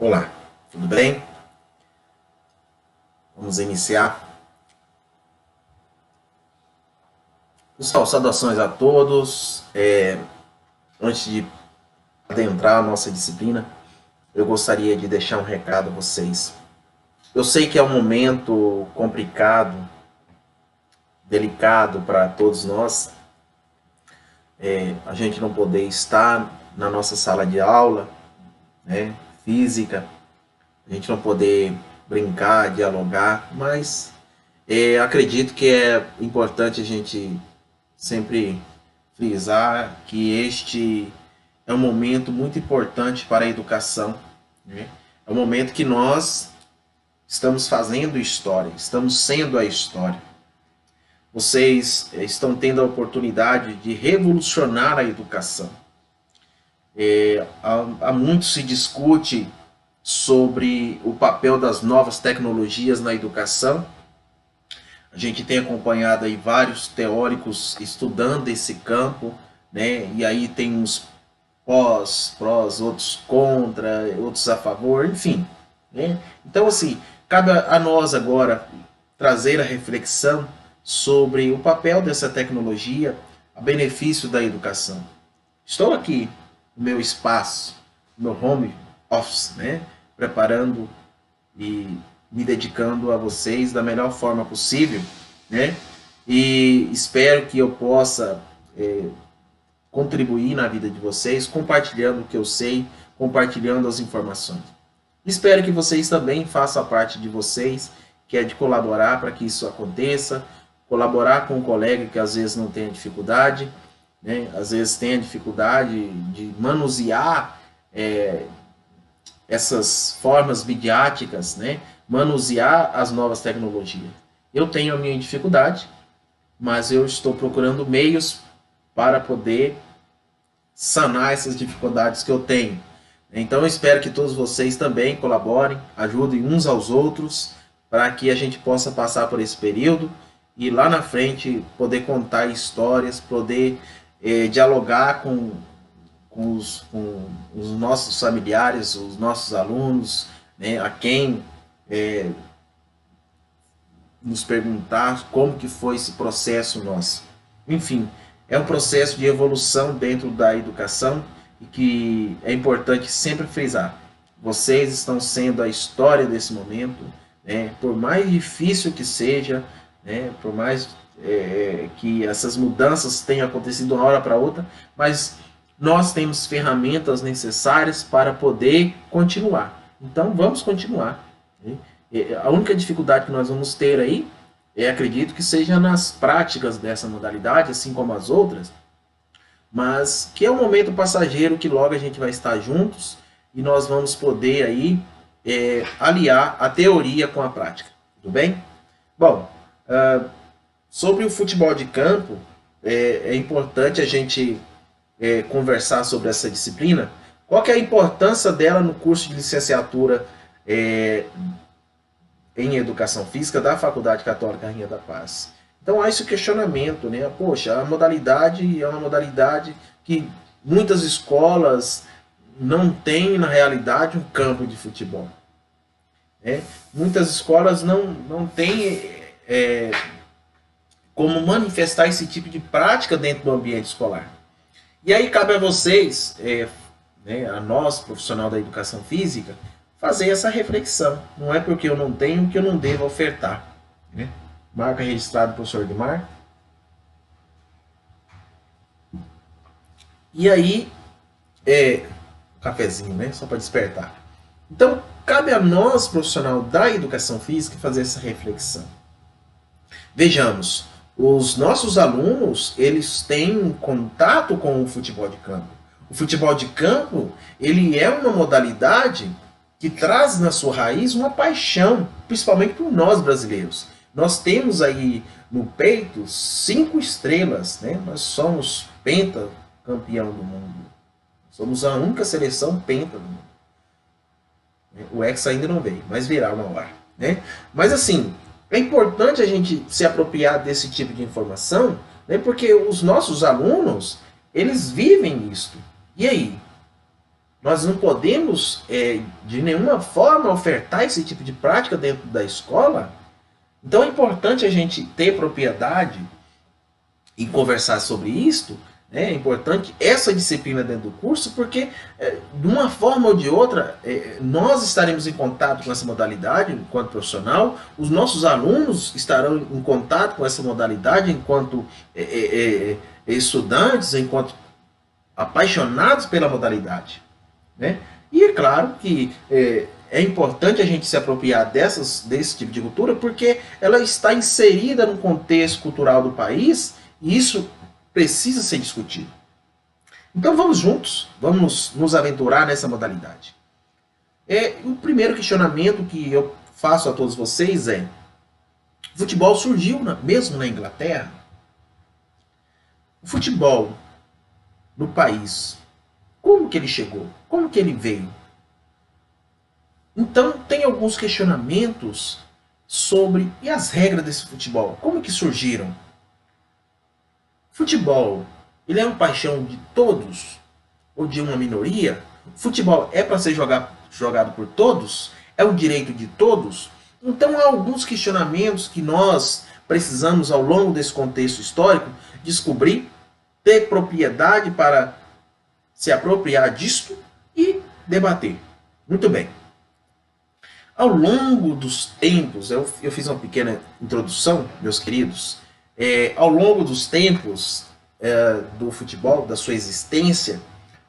Olá, tudo bem? Vamos iniciar. Pessoal, saudações a todos. Antes de adentrar a nossa disciplina, eu gostaria de deixar um recado a vocês. Eu sei que é um momento complicado, delicado para todos nós. A gente não poder estar na nossa sala de aula, né, física, a gente não poder brincar, dialogar, mas acredito que é importante a gente sempre frisar que este é um momento muito importante para a educação, né? É um momento que nós estamos fazendo história, estamos sendo a história. Vocês estão tendo a oportunidade de revolucionar a educação. Há muito se discute sobre o papel das novas tecnologias na educação. A gente tem acompanhado aí vários teóricos estudando esse campo, né? E aí tem uns prós, outros contra, outros a favor, enfim, né? Então, assim, cabe a nós agora trazer a reflexão sobre o papel dessa tecnologia a benefício da educação. Estou aqui no meu espaço, no meu home office, né? Preparando e me dedicando a vocês da melhor forma possível, né? E espero que eu possa contribuir na vida de vocês, compartilhando o que eu sei, compartilhando as informações. Espero que vocês também façam a parte de vocês, que é de colaborar para que isso aconteça, colaborar com um colega que às vezes não tem dificuldade, né? Às vezes tem a dificuldade de manusear essas formas midiáticas, né? Manusear as novas tecnologias. Eu tenho a minha dificuldade, mas eu estou procurando meios para poder sanar essas dificuldades que eu tenho. Então eu espero que todos vocês também colaborem, ajudem uns aos outros, para que a gente possa passar por esse período e lá na frente poder contar histórias, poder dialogar com os nossos familiares, os nossos alunos, né, a quem nos perguntar como que foi esse processo nosso. Enfim, é um processo de evolução dentro da educação e que é importante sempre frisar. Vocês estão sendo a história desse momento, né, por mais difícil que seja, né, por mais que essas mudanças tenham acontecido de uma hora para outra, mas nós temos ferramentas necessárias para poder continuar. Então, vamos continuar, né? A única dificuldade que nós vamos ter aí, acredito que seja nas práticas dessa modalidade, assim como as outras, mas que é um momento passageiro que logo a gente vai estar juntos e nós vamos poder aí aliar a teoria com a prática. Tudo bem? Bom, sobre o futebol de campo, é importante a gente conversar sobre essa disciplina. Qual que é a importância dela no curso de licenciatura em Educação Física da Faculdade Católica Rainha da Paz? Então há esse questionamento, né? Poxa, a modalidade é uma modalidade que muitas escolas não têm, na realidade, um campo de futebol, né? Muitas escolas não têm como manifestar esse tipo de prática dentro do ambiente escolar. E aí cabe a vocês, né, a nós, profissional da educação física, fazer essa reflexão. Não é porque eu não tenho que eu não devo ofertar, né? Marca registrada, professor Edmar. E aí, cafezinho, né? Só para despertar. Então, cabe a nós, profissional da educação física, fazer essa reflexão. Vejamos, os nossos alunos, eles têm um contato com o futebol de campo. O futebol de campo, ele é uma modalidade que traz na sua raiz uma paixão, principalmente por nós brasileiros. Nós temos aí no peito 5 estrelas, né? Nós somos pentacampeão do mundo. Somos a única seleção penta do mundo. O Hexa ainda não veio, mas virá uma hora, né? Mas assim, é importante a gente se apropriar desse tipo de informação, né? Porque os nossos alunos, eles vivem isso. E aí? Nós não podemos, de nenhuma forma, ofertar esse tipo de prática dentro da escola. Então é importante a gente ter propriedade e conversar sobre isto. É importante essa disciplina dentro do curso, porque de uma forma ou de outra nós estaremos em contato com essa modalidade enquanto profissional, os nossos alunos estarão em contato com essa modalidade enquanto estudantes, enquanto apaixonados pela modalidade, né? E é claro que é importante a gente se apropriar desse tipo de cultura, porque ela está inserida no contexto cultural do país e isso precisa ser discutido. Então vamos juntos, vamos nos aventurar nessa modalidade. O primeiro questionamento que eu faço a todos vocês é: o futebol surgiu mesmo na Inglaterra? O futebol no país, como que ele chegou? Como que ele veio? Então tem alguns questionamentos sobre e as regras desse futebol, como que surgiram? Futebol, ele é uma paixão de todos ou de uma minoria? Futebol é para ser jogado por todos? É o direito de todos? Então há alguns questionamentos que nós precisamos, ao longo desse contexto histórico, descobrir, ter propriedade para se apropriar disto e debater. Muito bem. Ao longo dos tempos, eu fiz uma pequena introdução, meus queridos. Ao longo dos tempos do futebol, da sua existência,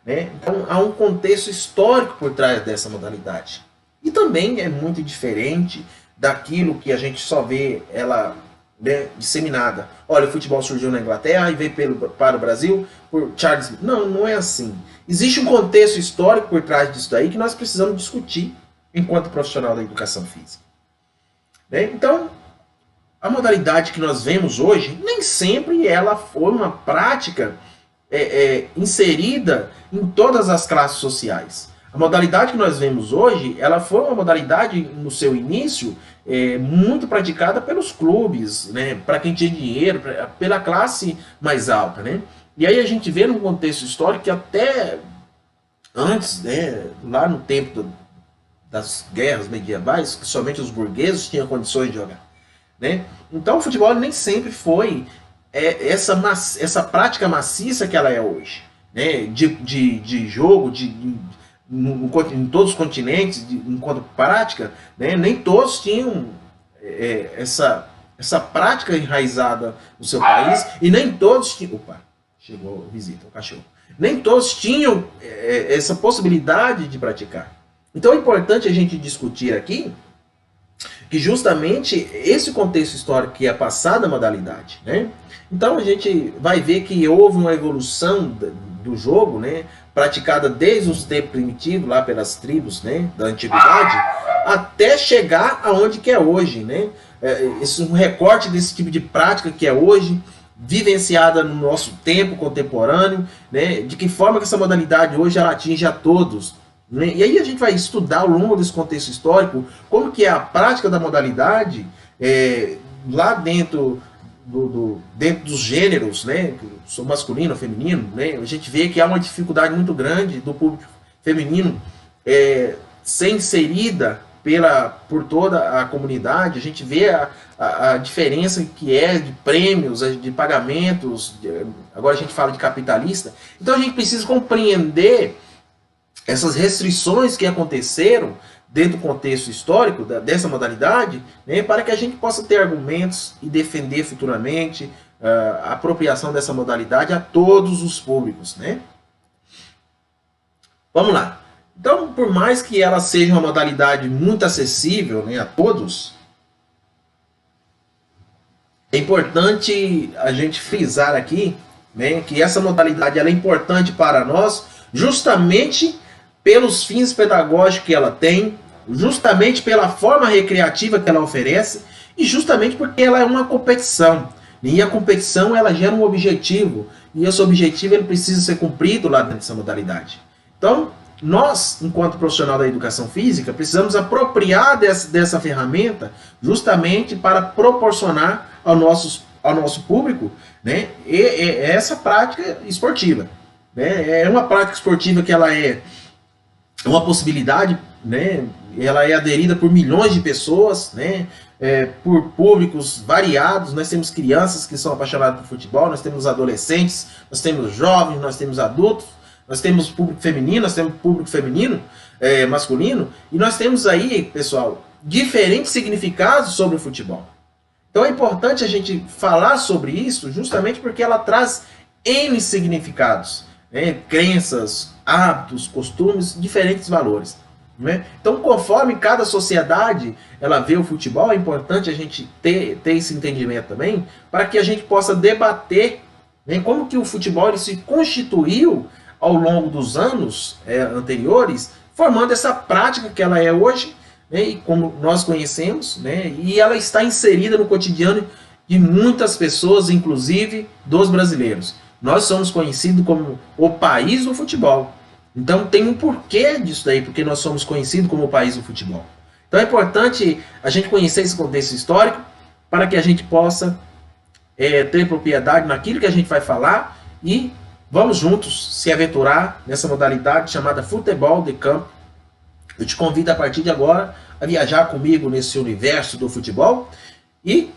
né, então há um contexto histórico por trás dessa modalidade. E também é muito diferente daquilo que a gente só vê ela, né, disseminada. Olha, o futebol surgiu na Inglaterra e veio para o Brasil por Charles Smith. Não, não é assim. Existe um contexto histórico por trás disso daí que nós precisamos discutir enquanto profissional da educação física. Né? Então, a modalidade que nós vemos hoje, nem sempre ela foi uma prática inserida em todas as classes sociais. A modalidade que nós vemos hoje, ela foi uma modalidade, no seu início, muito praticada pelos clubes, né, para quem tinha dinheiro, pela classe mais alta. Né? E aí a gente vê num contexto histórico que até antes, né, lá no tempo das guerras medievais, que somente os burgueses tinham condições de jogar. Né? Então o futebol nem sempre foi essa prática maciça que ela é hoje, né? de jogo, em todos os continentes, enquanto prática, né? Nem todos tinham essa prática enraizada no seu país, e nem todos tinham... Opa, chegou a visita, o cachorro. Nem todos tinham essa possibilidade de praticar. Então é importante a gente discutir aqui que justamente esse contexto histórico que é passado a modalidade, né? Então a gente vai ver que houve uma evolução do jogo, né, praticada desde os tempos primitivos, lá pelas tribos, né, da antiguidade, até chegar aonde que é hoje, né? Esse um recorte desse tipo de prática que é hoje, vivenciada no nosso tempo contemporâneo, né? De que forma que essa modalidade hoje ela atinge a todos. E aí a gente vai estudar ao longo desse contexto histórico como que é a prática da modalidade lá dentro dos gêneros, né, masculino, feminino, né, a gente vê que há uma dificuldade muito grande do público feminino ser inserida por toda a comunidade. A gente vê a diferença que é de prêmios, de pagamentos, agora a gente fala de capitalista. Então a gente precisa compreender essas restrições que aconteceram dentro do contexto histórico dessa modalidade, né, para que a gente possa ter argumentos e defender futuramente a apropriação dessa modalidade a todos os públicos. Né? Vamos lá. Então, por mais que ela seja uma modalidade muito acessível, né, a todos, é importante a gente frisar aqui, né, que essa modalidade ela é importante para nós justamente pelos fins pedagógicos que ela tem, justamente pela forma recreativa que ela oferece e justamente porque ela é uma competição. E a competição ela gera um objetivo, e esse objetivo ele precisa ser cumprido lá dentro dessa modalidade. Então, nós, enquanto profissional da educação física, precisamos apropriar dessa ferramenta justamente para proporcionar ao nosso público, né, essa prática esportiva. Né? É uma prática esportiva que ela é é uma possibilidade, né? Ela é aderida por milhões de pessoas, né? Por públicos variados. Nós temos crianças que são apaixonadas por futebol, nós temos adolescentes, nós temos jovens, nós temos adultos, nós temos público feminino, nós temos público feminino, masculino, e nós temos aí, pessoal, diferentes significados sobre o futebol. Então é importante a gente falar sobre isso justamente porque ela traz N significados, né? Crenças, hábitos, costumes, diferentes valores. Né? Então, conforme cada sociedade ela vê o futebol, é importante a gente ter esse entendimento também, para que a gente possa debater, né, como que o futebol ele se constituiu ao longo dos anos anteriores, formando essa prática que ela é hoje, né, e como nós conhecemos, né, e ela está inserida no cotidiano de muitas pessoas, inclusive dos brasileiros. Nós somos conhecidos como o país do futebol. Então tem um porquê disso daí, porque nós somos conhecidos como o país do futebol. Então é importante a gente conhecer esse contexto histórico para que a gente possa ter propriedade naquilo que a gente vai falar e vamos juntos se aventurar nessa modalidade chamada futebol de campo. Eu te convido a partir de agora a viajar comigo nesse universo do futebol e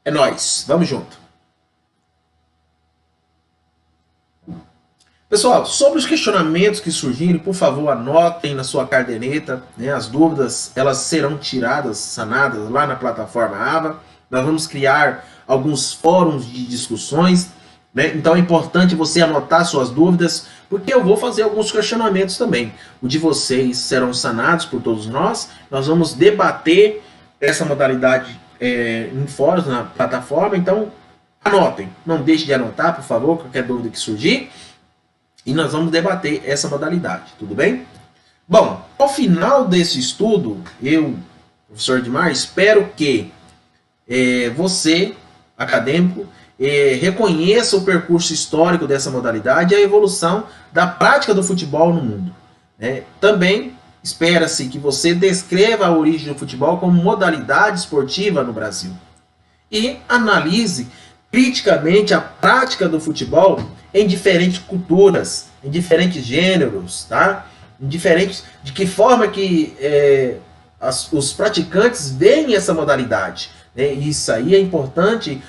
é nóis, vamos junto. Pessoal, sobre os questionamentos que surgirem, por favor, anotem na sua caderneta, né? As dúvidas elas serão tiradas, sanadas lá na plataforma AVA. Nós vamos criar alguns fóruns de discussões, né? Então é importante você anotar suas dúvidas, porque eu vou fazer alguns questionamentos também. O de vocês serão sanados por todos nós. Nós vamos debater essa modalidade em fóruns na plataforma. Então anotem, não deixe de anotar, por favor, qualquer dúvida que surgir. E nós vamos debater essa modalidade, tudo bem? Bom, ao final desse estudo, eu, professor Edmar, espero que você, acadêmico, reconheça o percurso histórico dessa modalidade e a evolução da prática do futebol no mundo. Também espera-se que você descreva a origem do futebol como modalidade esportiva no Brasil e analise criticamente a prática do futebol em diferentes culturas, em diferentes gêneros, tá? De que forma que os praticantes veem essa modalidade. Né? Isso aí é importante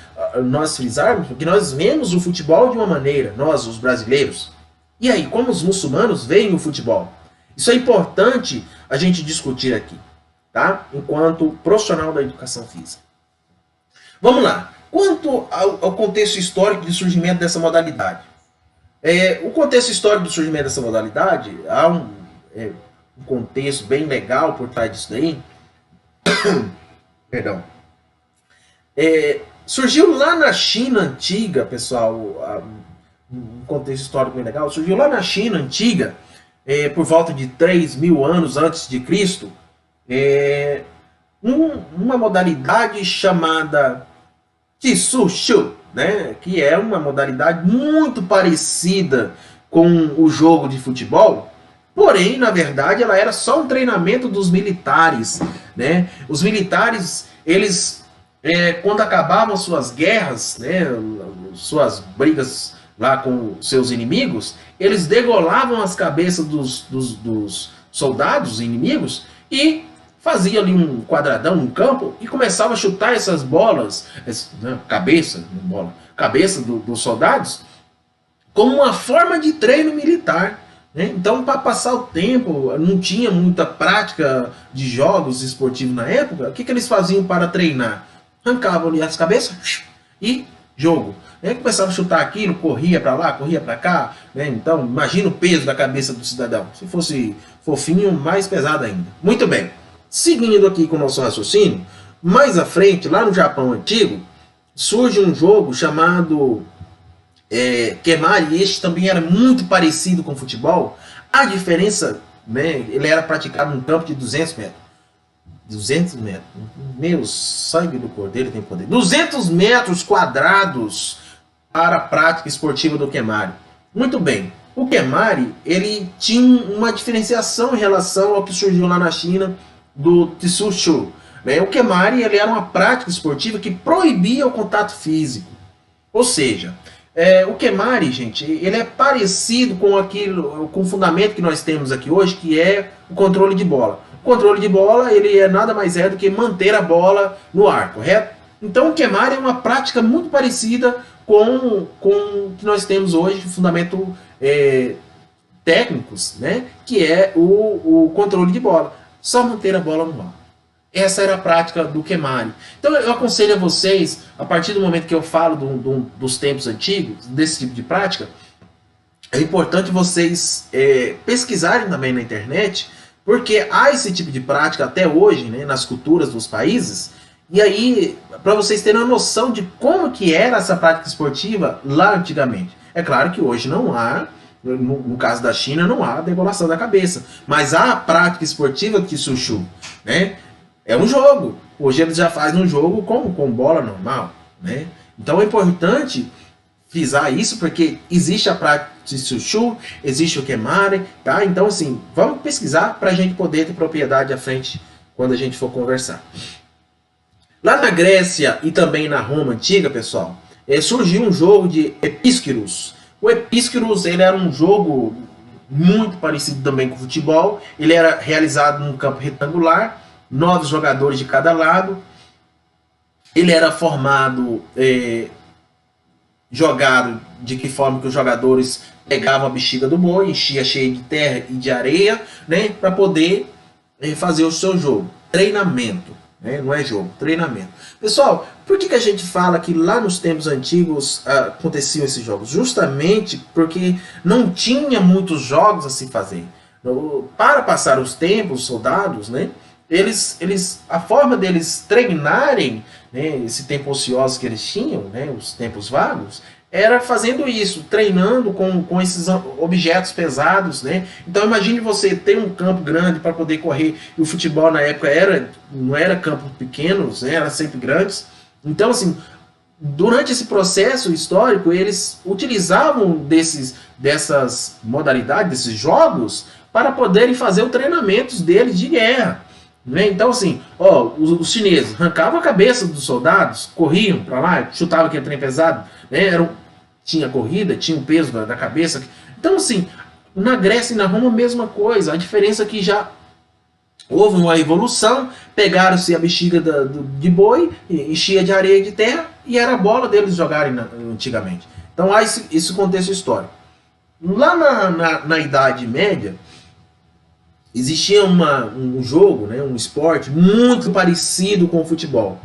nós frisarmos, porque nós vemos o futebol de uma maneira, nós, os brasileiros. E aí, como os muçulmanos veem o futebol? Isso é importante a gente discutir aqui, tá? Enquanto profissional da educação física. Vamos lá. Quanto ao contexto histórico de surgimento dessa modalidade, o contexto histórico do surgimento dessa modalidade, há um contexto bem legal por trás disso daí. Perdão. Surgiu lá na China antiga, pessoal, um contexto histórico bem legal, surgiu lá na China antiga, por volta de 3.000 anos antes de Cristo, uma modalidade chamada Tsu, né, que é uma modalidade muito parecida com o jogo de futebol, porém, na verdade, ela era só um treinamento dos militares. Né? Os militares, eles, quando acabavam suas guerras, né, suas brigas lá com seus inimigos, eles degolavam as cabeças dos soldados inimigos e fazia ali um quadradão no campo e começava a chutar essas bolas, cabeça dos soldados, como uma forma de treino militar. Né? Então, para passar o tempo, não tinha muita prática de jogos esportivos na época, o que eles faziam para treinar? Arrancavam ali as cabeças e jogo. Começava a chutar aquilo, corria para lá, corria para cá. Né? Então, imagina o peso da cabeça do cidadão. Se fosse fofinho, mais pesado ainda. Muito bem. Seguindo aqui com o nosso raciocínio, mais à frente, lá no Japão antigo, surge um jogo chamado Kemari, e este também era muito parecido com o futebol. A diferença, né, ele era praticado num campo de 200 metros. 200 metros. Meu sangue do cordeiro tem poder. 200 metros quadrados para a prática esportiva do Kemari. Muito bem. O Kemari, ele tinha uma diferenciação em relação ao que surgiu lá na China, do Tsu. O Kemari, ele era uma prática esportiva que proibia o contato físico. Ou seja, O Kemari, gente, ele é parecido com aquilo, com o fundamento que nós temos aqui hoje, que é o controle de bola. O controle de bola, ele é nada mais do que manter a bola no ar, correto? Então o Kemari é uma prática muito parecida com o que nós temos hoje, de fundamento técnicos, né? Que é o controle de bola. Só manter a bola no ar. Essa era a prática do Kemari. Então eu aconselho a vocês, a partir do momento que eu falo dos tempos antigos, desse tipo de prática, é importante vocês pesquisarem também na internet, porque há esse tipo de prática até hoje, né, nas culturas dos países, e aí, para vocês terem uma noção de como que era essa prática esportiva lá antigamente. É claro que hoje não há, no caso da China, não há degolação da cabeça, mas há a prática esportiva de Sushu, né? É um jogo. Hoje eles já fazem um jogo com bola normal, né? Então é importante frisar isso, porque existe a prática de Sushu, existe o Kemari, tá? Então, assim, vamos pesquisar para a gente poder ter propriedade à frente quando a gente for conversar. Lá na Grécia e também na Roma antiga, pessoal, surgiu um jogo de Epísquiros. O Epísquiros, ele era um jogo muito parecido também com o futebol. Ele era realizado num campo retangular, 9 jogadores de cada lado. Ele era formado, jogado de que forma que os jogadores pegavam a bexiga do boi, enchia cheia de terra e de areia, né, para poder fazer o seu jogo. Treinamento, né, não é jogo, treinamento. Pessoal, por que a gente fala que lá nos tempos antigos aconteciam esses jogos? Justamente porque não tinha muitos jogos a se fazer. Para passar os tempos, os soldados, né, a forma deles treinarem, né, esse tempo ocioso que eles tinham, né, os tempos vagos, era fazendo isso, treinando com esses objetos pesados, né? Então imagine você ter um campo grande para poder correr, e o futebol na época não era campos pequenos, né, era sempre grandes. Então, assim, durante esse processo histórico, eles utilizavam dessas modalidades, desses jogos, para poderem fazer os treinamentos deles de guerra. Né? Então, assim, os chineses arrancavam a cabeça dos soldados, corriam para lá, chutavam aquele trem pesado, né? Tinha corrida, tinha o peso da cabeça. Então, assim, na Grécia e na Roma, a mesma coisa. A diferença é que já houve uma evolução, pegaram-se a bexiga de boi, enchia de areia e de terra, e era a bola deles jogarem antigamente. Então, há esse contexto histórico. Lá na Idade Média, existia um jogo, né, um esporte muito parecido com o futebol.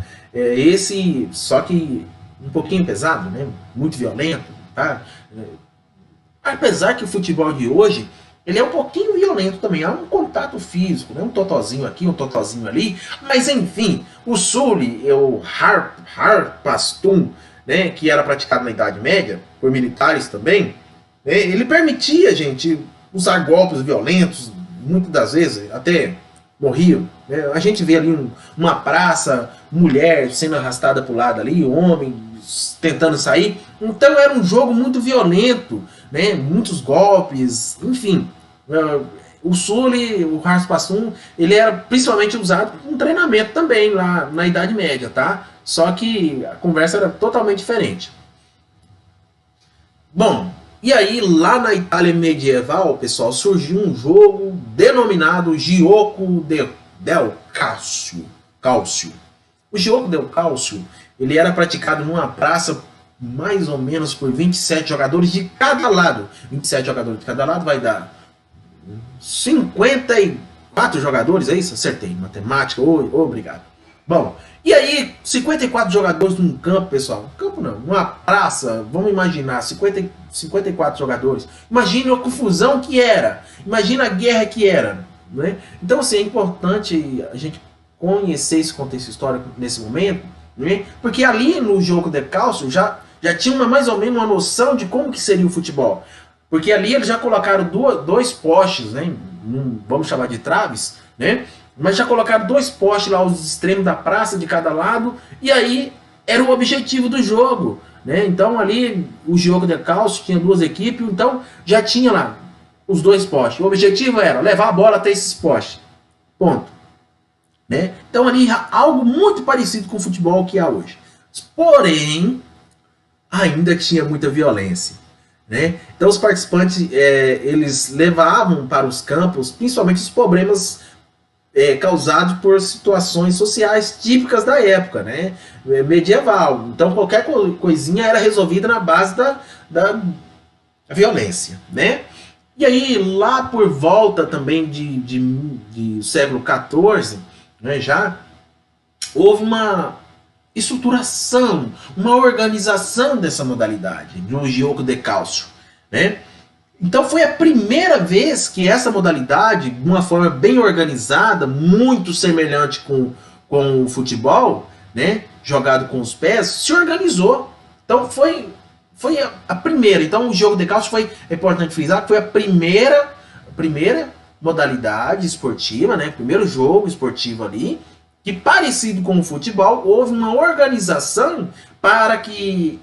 Só que um pouquinho pesado, né, muito violento. Tá? Apesar que o futebol de hoje ele é um pouquinho violento também. Há um contato físico, né, um totozinho aqui, um totozinho ali. Mas enfim, o Sully, o Harpastum, né, que era praticado na Idade Média, por militares também, ele permitia a gente usar golpes violentos, muitas das vezes até morriam. Né? A gente vê ali uma praça, mulher sendo arrastada para o lado ali, homem tentando sair. Então era um jogo muito violento, né? Muitos golpes, enfim. O Sully, o Raspassum, ele era principalmente usado em treinamento também lá na Idade Média, tá? Só que a conversa era totalmente diferente. Bom, e aí, lá na Itália medieval, pessoal, surgiu um jogo denominado Gioco del Calcio. O Gioco del Calcio, ele era praticado numa praça mais ou menos por 27 jogadores de cada lado. 27 jogadores de cada lado vai dar 54 jogadores, é isso? Acertei, matemática, obrigado. Bom, e aí, 54 jogadores num campo, pessoal. Campo não, numa praça, vamos imaginar, 54 jogadores. Imagina a confusão que era. Imagina a guerra que era. Né? Então, assim, é importante a gente conhecer esse contexto histórico nesse momento, né? Porque ali no jogo de Calcio já tinha mais ou menos uma noção de como que seria o futebol. Porque ali eles já colocaram dois postes, né? Vamos chamar de traves, né? Mas já colocaram 2 postes lá aos extremos da praça de cada lado, e aí era o objetivo do jogo. Né? Então ali o jogo de Calcio tinha 2 equipes, então já tinha lá os 2 postes. O objetivo era levar a bola até esses postes. Ponto. Né? Então ali algo muito parecido com o futebol que há hoje. Porém, ainda tinha muita violência, né? Então os participantes eles levavam para os campos principalmente os problemas causados por situações sociais típicas da época, né? Medieval. Então qualquer coisinha era resolvida na base da violência, né? E aí lá por volta também de século XIV, né, já houve uma estruturação, uma organização dessa modalidade do jogo de cálcio, né? Então foi a primeira vez que essa modalidade, de uma forma bem organizada, muito semelhante com o futebol, né, jogado com os pés, se organizou. Então foi a primeira. Então o jogo de cálcio foi, é importante frisar, que foi a primeira modalidade esportiva, né, primeiro jogo esportivo ali, que parecido com o futebol, houve uma organização para que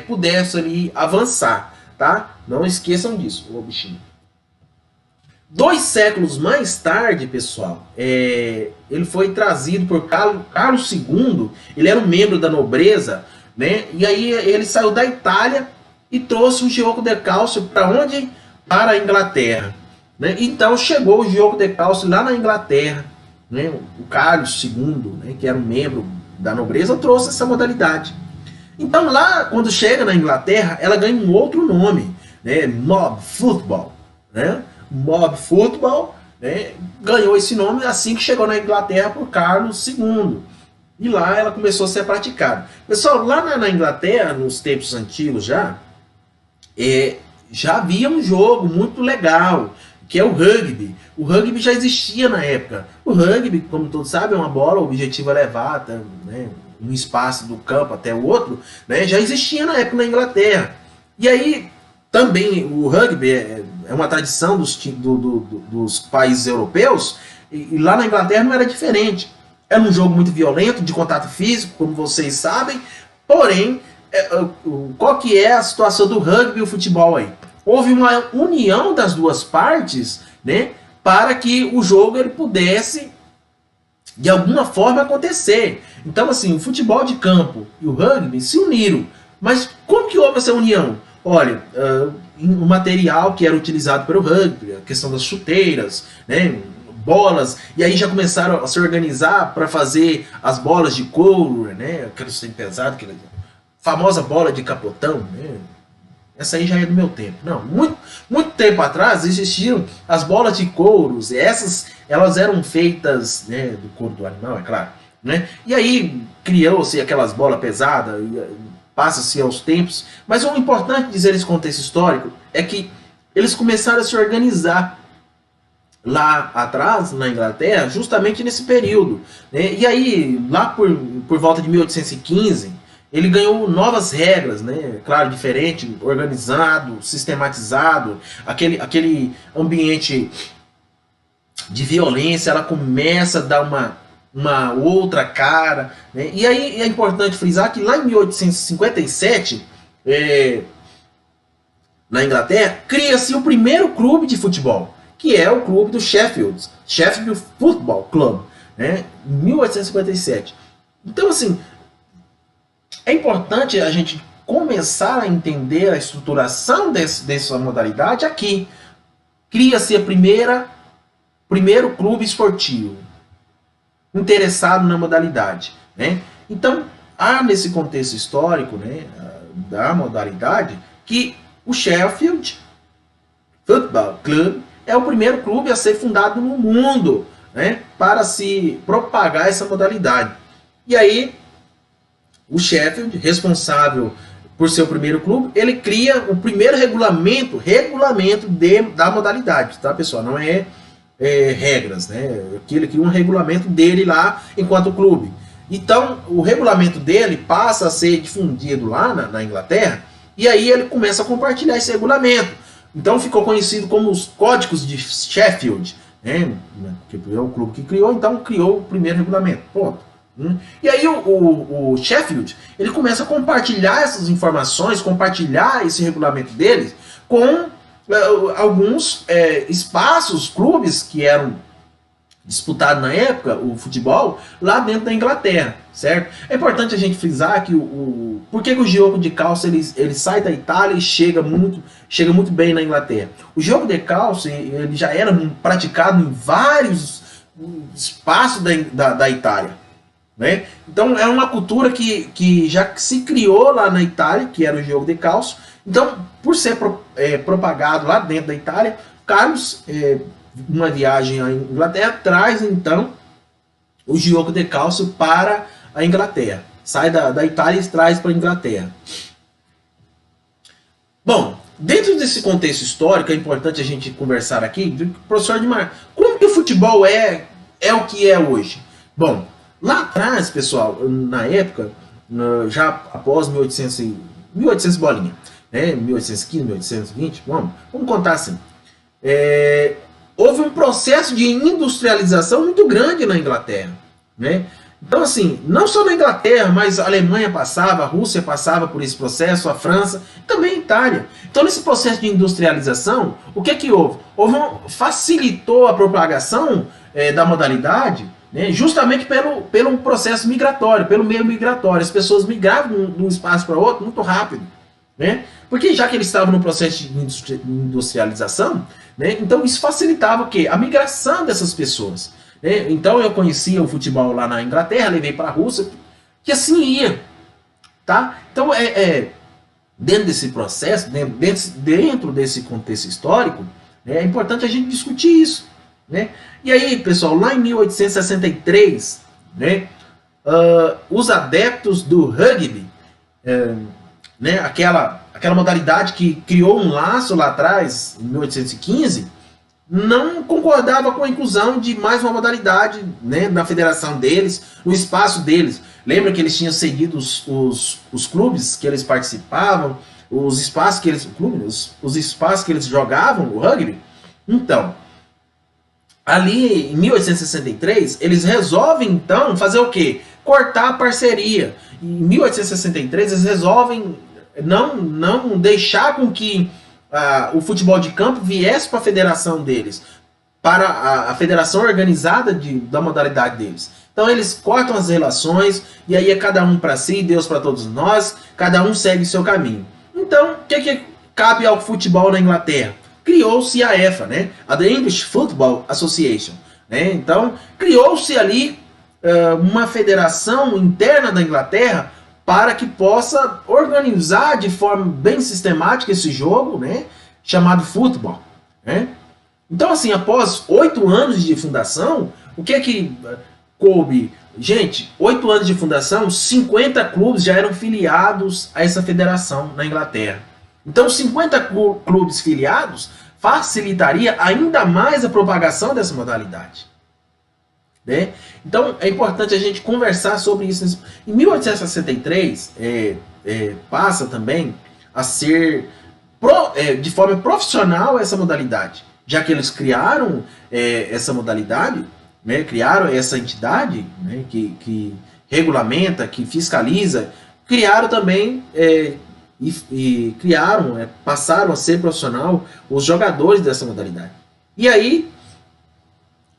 pudesse ali avançar, tá? Não esqueçam disso, ô bichinho. 2 séculos mais tarde, pessoal, ele foi trazido por Carlos II, ele era um membro da nobreza, né? E aí ele saiu da Itália e trouxe o jogo de cálcio para onde? Para a Inglaterra, né? Então chegou o jogo de cálcio lá na Inglaterra, né? O Carlos II, né, que era um membro da nobreza, trouxe essa modalidade. Então lá, quando chega na Inglaterra, ela ganha um outro nome, né? Mob Football, né? Mob Football, né? Ganhou esse nome assim que chegou na Inglaterra por Carlos II. E lá ela começou a ser praticada. Pessoal, lá na Inglaterra, nos tempos antigos já havia um jogo muito legal, que é o rugby. O rugby já existia na época. O rugby, como todos sabem, é uma bola, o objetivo é levar, né, um espaço do campo até o outro, né, já existia na época na Inglaterra. E aí, também, o rugby é uma tradição dos países europeus, e lá na Inglaterra não era diferente. Era um jogo muito violento, de contato físico, como vocês sabem, porém, qual que é a situação do rugby e o futebol aí? Houve uma união das duas partes, né, para que o jogo ele pudesse de alguma forma acontecer. Então, assim, o futebol de campo e o rugby se uniram. Mas como que houve essa união? Olha, o material que era utilizado para o rugby, a questão das chuteiras, né, bolas, e aí já começaram a se organizar para fazer as bolas de couro, né, aqueles pesados, aquela famosa bola de capotão, né? Essa aí já é do meu tempo. Não, muito tempo atrás existiam as bolas de couros. Essas, elas eram feitas, né, do couro do animal, é claro, né? E aí criou-se aquelas bolas pesadas, passa-se aos tempos. Mas o importante dizer nesse contexto histórico é que eles começaram a se organizar lá atrás, na Inglaterra, justamente nesse período, né? E aí, lá por volta de 1815, ele ganhou novas regras, né? Claro, diferente, organizado, sistematizado, aquele ambiente de violência, ela começa a dar uma outra cara, né? E aí é importante frisar que lá em 1857, na Inglaterra, cria-se o primeiro clube de futebol, que é o clube do Sheffield Football Club, né? Em 1857. Então, assim, é importante a gente começar a entender a estruturação dessa modalidade aqui. Cria-se a primeiro clube esportivo interessado na modalidade, né? Então, há nesse contexto histórico, né, da modalidade, que o Sheffield Football Club é o primeiro clube a ser fundado no mundo, né, para se propagar essa modalidade. E aí, o Sheffield, responsável por ser o primeiro clube, ele cria o primeiro regulamento da modalidade, tá, pessoal? Não é regras, né? Ele cria um regulamento dele lá enquanto clube. Então, o regulamento dele passa a ser difundido lá na Inglaterra, e aí ele começa a compartilhar esse regulamento. Então, ficou conhecido como os Códigos de Sheffield, né? Que é o clube que criou, então criou o primeiro regulamento. Ponto. E aí o Sheffield, ele começa a compartilhar essas informações, compartilhar esse regulamento deles com alguns espaços, clubes que eram disputado na época, o futebol, lá dentro da Inglaterra, certo? É importante a gente frisar que por que o jogo de calça ele sai da Itália e chega muito bem na Inglaterra? O jogo de calça ele já era praticado em vários espaços da Itália, né? Então é uma cultura que já se criou lá na Itália, que era o jogo de calça. Então, por ser propagado lá dentro da Itália, Carlos, uma viagem à Inglaterra, traz então o jogo de calço para a Inglaterra. Sai da Itália e traz para a Inglaterra. Bom, dentro desse contexto histórico, é importante a gente conversar aqui, professor Edmar, como que o futebol é o que é hoje? Bom, lá atrás, pessoal, na época, já após 1800 bolinha, né, 1815, 1820, vamos contar assim. Houve um processo de industrialização muito grande na Inglaterra, né? Então, assim, não só na Inglaterra, mas a Alemanha passava, a Rússia passava por esse processo, a França, também a Itália. Então, nesse processo de industrialização, o que houve? Facilitou a propagação da modalidade, né, justamente pelo processo migratório, pelo meio migratório. As pessoas migravam de um espaço para outro muito rápido, né? Porque já que eles estavam no processo de industrialização, né, então isso facilitava o quê? A migração dessas pessoas. Né? Então eu conhecia o futebol lá na Inglaterra, levei para a Rússia, que assim ia. Tá? Então dentro desse processo, dentro desse contexto histórico, né, é importante a gente discutir isso. Né? E aí, pessoal, lá em 1863, né, os adeptos do rugby, né, aquela modalidade que criou um laço lá atrás, em 1815, não concordava com a inclusão de mais uma modalidade, né, na federação deles, no espaço deles. Lembra que eles tinham cedido os clubes que eles participavam, os espaços que eles jogavam, o rugby? Então, ali em 1863, eles resolvem então fazer o quê? Cortar a parceria. Em 1863, eles resolvem não deixar com que o futebol de campo viesse para a federação deles, para a federação organizada da modalidade deles. Então eles cortam as relações, e aí é cada um para si, Deus para todos nós, cada um segue seu caminho. Então, o que cabe ao futebol na Inglaterra? Criou-se a EFA, né? A The English Football Association. Né? Então, criou-se ali uma federação interna da Inglaterra para que possa organizar de forma bem sistemática esse jogo, né, chamado futebol. Né? Então, assim, após 8 anos de fundação, o que coube? Gente, 8 anos de fundação, 50 clubes já eram filiados a essa federação na Inglaterra. Então, 50 clubes filiados facilitaria ainda mais a propagação dessa modalidade. Né? Então é importante a gente conversar sobre isso. Em 1863 passa também a ser de forma profissional essa modalidade, já que eles criaram essa modalidade, né? Criaram essa entidade, né? que regulamenta, que fiscaliza, criaram também passaram a ser profissional os jogadores dessa modalidade. E aí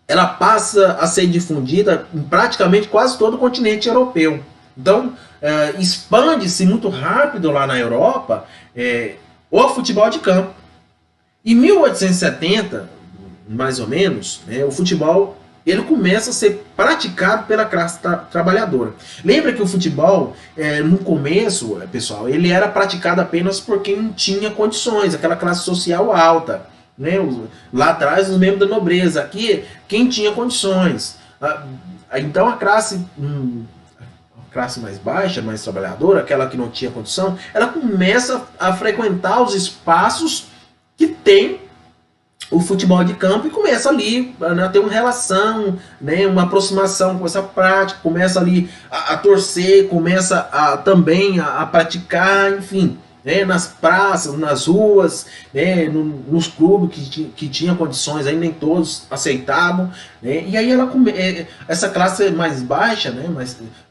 ela passa a ser difundida em praticamente quase todo o continente europeu. Então, expande-se muito rápido lá na Europa o futebol de campo. Em 1870, mais ou menos, o futebol ele começa a ser praticado pela classe trabalhadora. Lembra que o futebol, no começo, pessoal, ele era praticado apenas por quem tinha condições, aquela classe social alta. Né? Lá atrás, os membros da nobreza. Aqui, quem tinha condições. Então, a classe mais baixa, mais trabalhadora, aquela que não tinha condição, ela começa a frequentar os espaços que tem o futebol de campo e começa ali a ter uma relação, né, uma aproximação com essa prática, começa ali a torcer, começa também a praticar, enfim. Né, nas praças, nas ruas, né, nos clubes que tinham condições, aí nem todos aceitavam, né, e aí essa classe mais baixa, né,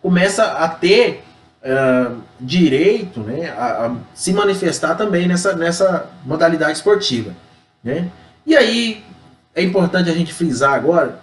começa a ter direito, né, a se manifestar também nessa modalidade esportiva. Né. E aí é importante a gente frisar agora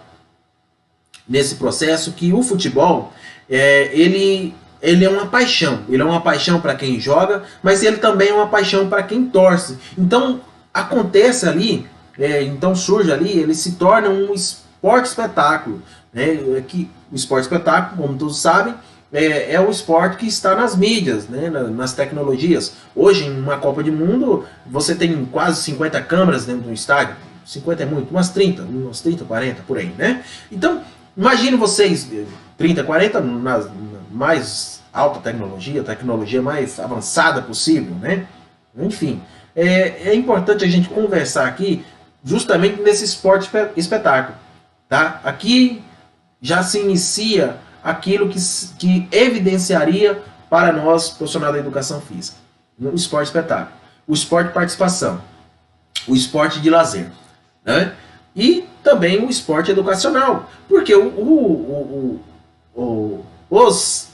nesse processo que o futebol, ele é uma paixão. Ele é uma paixão para quem joga, mas ele também é uma paixão para quem torce. Então, acontece ali, então surge ali, ele se torna um esporte espetáculo. Né? Que o esporte espetáculo, como todos sabem, é o esporte que está nas mídias, né? Nas tecnologias. Hoje, em uma Copa do Mundo, você tem quase 50 câmeras dentro do estádio. 50 é muito, umas 30, 40, por aí, né? Então, imagine vocês, 30, 40, na mais alta tecnologia, tecnologia mais avançada possível, né? Enfim, é importante a gente conversar aqui justamente nesse esporte espetáculo, tá? Aqui já se inicia aquilo que evidenciaria para nós, profissionais da educação física, o esporte espetáculo, o esporte de participação, o esporte de lazer, né? E também o esporte educacional, porque os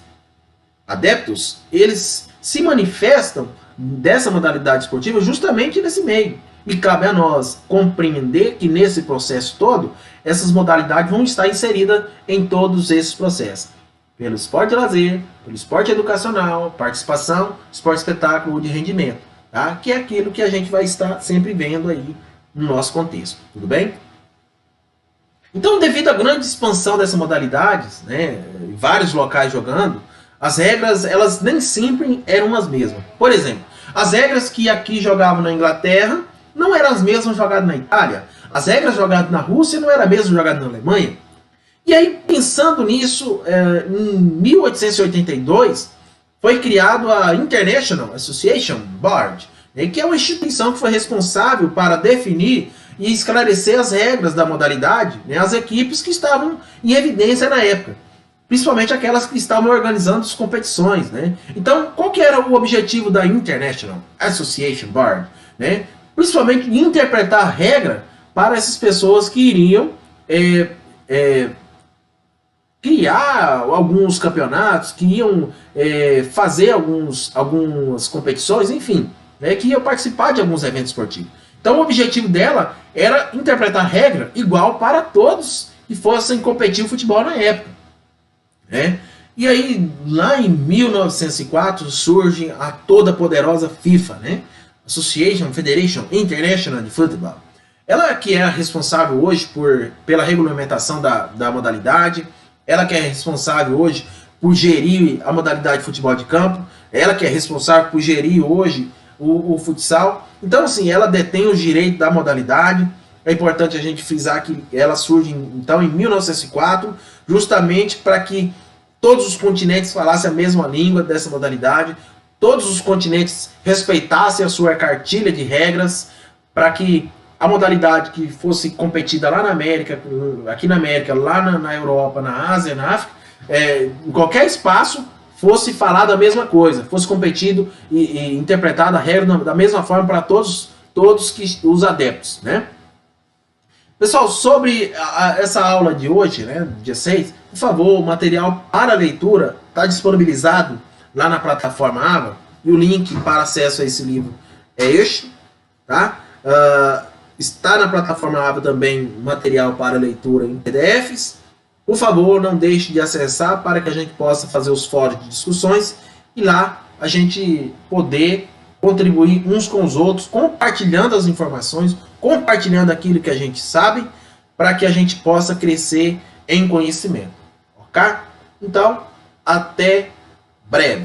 adeptos, eles se manifestam dessa modalidade esportiva justamente nesse meio. E cabe a nós compreender que nesse processo todo, essas modalidades vão estar inseridas em todos esses processos. Pelo esporte de lazer, pelo esporte educacional, participação, esporte espetáculo ou de rendimento. Tá? Que é aquilo que a gente vai estar sempre vendo aí no nosso contexto. Tudo bem? Então, devido à grande expansão dessas modalidades, né, em vários locais jogando, as regras, elas nem sempre eram as mesmas. Por exemplo, as regras que aqui jogavam na Inglaterra não eram as mesmas jogadas na Itália. As regras jogadas na Rússia não eram as mesmas jogadas na Alemanha. E aí, pensando nisso, em 1882, foi criado a International Association Board, né, que é uma instituição que foi responsável para definir e esclarecer as regras da modalidade, né, as equipes que estavam em evidência na época, principalmente aquelas que estavam organizando as competições. Né? Então, qual que era o objetivo da International Association Board? Né? Principalmente interpretar a regra para essas pessoas que iriam criar alguns campeonatos, que iam fazer algumas competições, enfim, né, que iam participar de alguns eventos esportivos. Então o objetivo dela era interpretar a regra igual para todos que fossem competir o futebol na época. Né? E aí, lá em 1904, surge a toda poderosa FIFA, né? Association Federation International de Football. Ela que é responsável hoje pela regulamentação da modalidade, ela que é responsável hoje por gerir a modalidade de futebol de campo, ela que é responsável por gerir hoje o futsal. Então, assim, ela detém os direitos da modalidade. É importante a gente frisar que ela surge, então, em 1904, justamente para que todos os continentes falassem a mesma língua dessa modalidade, todos os continentes respeitassem a sua cartilha de regras, para que a modalidade que fosse competida lá na América, aqui na América, lá na Europa, na Ásia, na África, em qualquer espaço, fosse falado a mesma coisa, fosse competido e interpretado a regra da mesma forma para todos os adeptos. Né? Pessoal, sobre essa aula de hoje, né, dia 6, por favor, o material para leitura está disponibilizado lá na plataforma AVA, e o link para acesso a esse livro é este. Tá? Está na plataforma AVA também material para leitura em PDFs. Por favor, não deixe de acessar para que a gente possa fazer os fóruns de discussões e lá a gente poder contribuir uns com os outros, compartilhando as informações, compartilhando aquilo que a gente sabe, para que a gente possa crescer em conhecimento. Ok? Então, até breve.